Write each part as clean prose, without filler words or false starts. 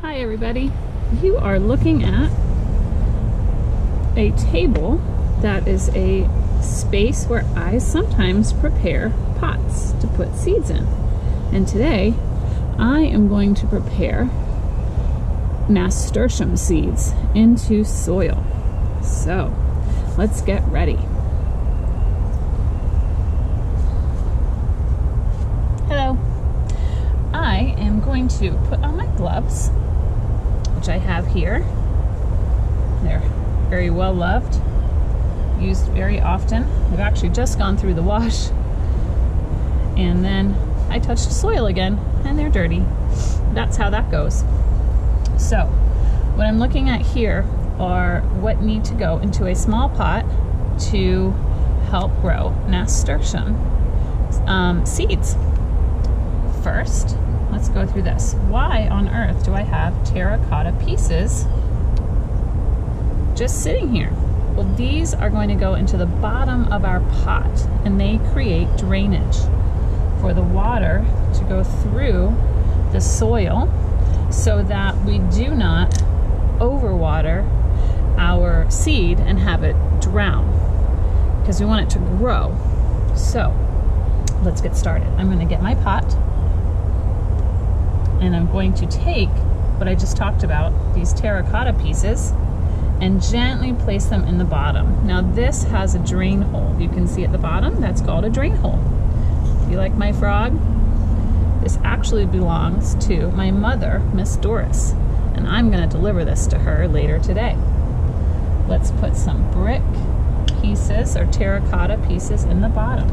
Hi everybody. You are looking at a table that is a space where I sometimes prepare pots to put seeds in. And today I am going to prepare nasturtium seeds into soil. So let's get ready. Hello. I am going to put on my gloves, which I have here. They're very well loved, used very often. They've actually just gone through the wash, and then I touched soil again and they're dirty. That's how that goes. So what I'm looking at here are what need to go into a small pot to help grow nasturtium seeds. First, let's go through this. Why on earth do I have terracotta pieces just sitting here? Well, these are going to go into the bottom of our pot, and they create drainage for the water to go through the soil so that we do not overwater our seed and have it drown, because we want it to grow. So let's get started. I'm going to get my pot, and I'm going to take what I just talked about, these terracotta pieces, and gently place them in the bottom. Now this has a drain hole. You can see at the bottom, that's called a drain hole. You like my frog? This actually belongs to my mother, Miss Doris, and I'm going to deliver this to her later today. Let's put some brick pieces or terracotta pieces in the bottom.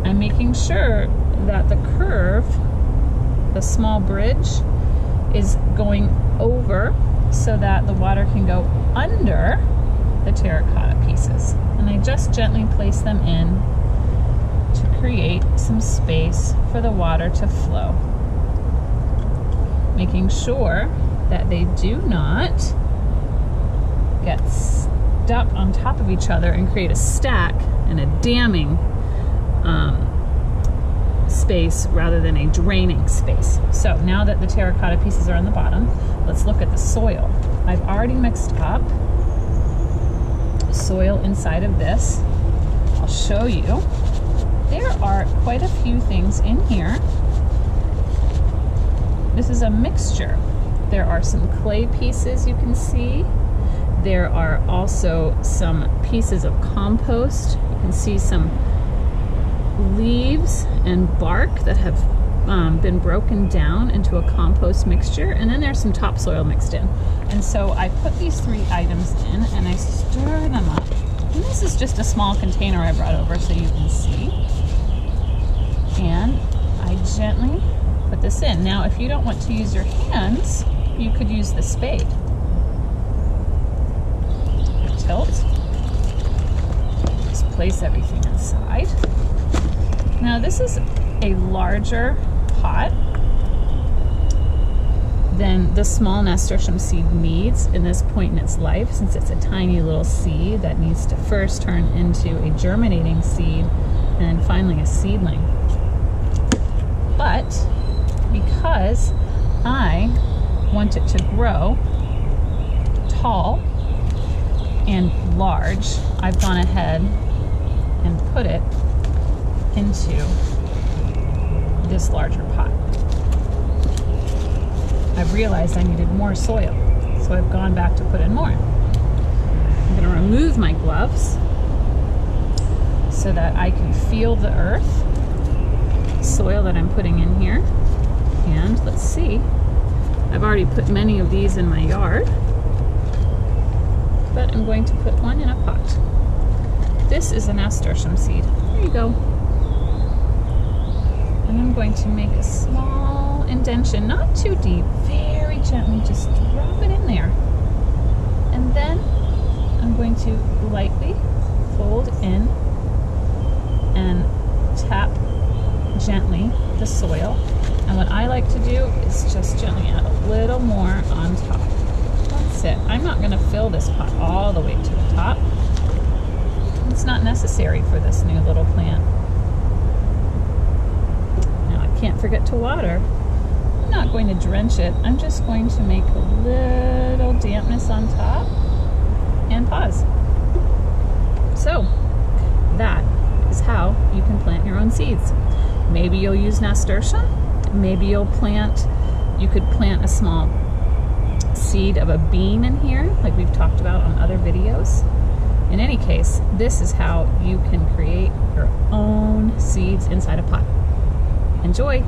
I'm making sure that the curve, the small bridge, is going over so that the water can go under the terracotta pieces. And I just gently place them in to create some space for the water to flow. Making sure that they do not get stuck on top of each other and create a stack and a damming space rather than a draining space. So now that the terracotta pieces are on the bottom, let's look at the soil. I've already mixed up soil inside of this. I'll show you. There are quite a few things in here. This is a mixture. There are some clay pieces you can see. There are also some pieces of compost. You can see some leaves and bark that have been broken down into a compost mixture, and then there's some topsoil mixed in. And so I put these three items in and I stir them up. And this is just a small container I brought over so you can see. And I gently put this in. Now, if you don't want to use your hands, you could use the spade. Tilt. Just place everything inside. Now this is a larger pot than the small nasturtium seed needs in this point in its life, since it's a tiny little seed that needs to first turn into a germinating seed and finally a seedling. But because I want it to grow tall and large, I've gone ahead and put it into this larger pot. I've realized I needed more soil, so I've gone back to put in more. I'm going to remove my gloves so that I can feel the earth, soil that I'm putting in here. And let's see, I've already put many of these in my yard, but I'm going to put one in a pot. This is a nasturtium seed. There you go. And I'm going to make a small indentation, not too deep, very gently, just drop it in there. And then I'm going to lightly fold in and tap gently the soil. And what I like to do is just gently add a little more on top. That's it. I'm not going to fill this pot all the way to the top. It's not necessary for this new little plant. Now I can't forget to water. I'm not going to drench it. I'm just going to make a little dampness on top and pause. So that is how you can plant your own seeds. Maybe you'll use nasturtium. Maybe you could plant a small seed of a bean in here, like we've talked about on other videos. In any case, this is how you can create your own seeds inside a pot. Enjoy!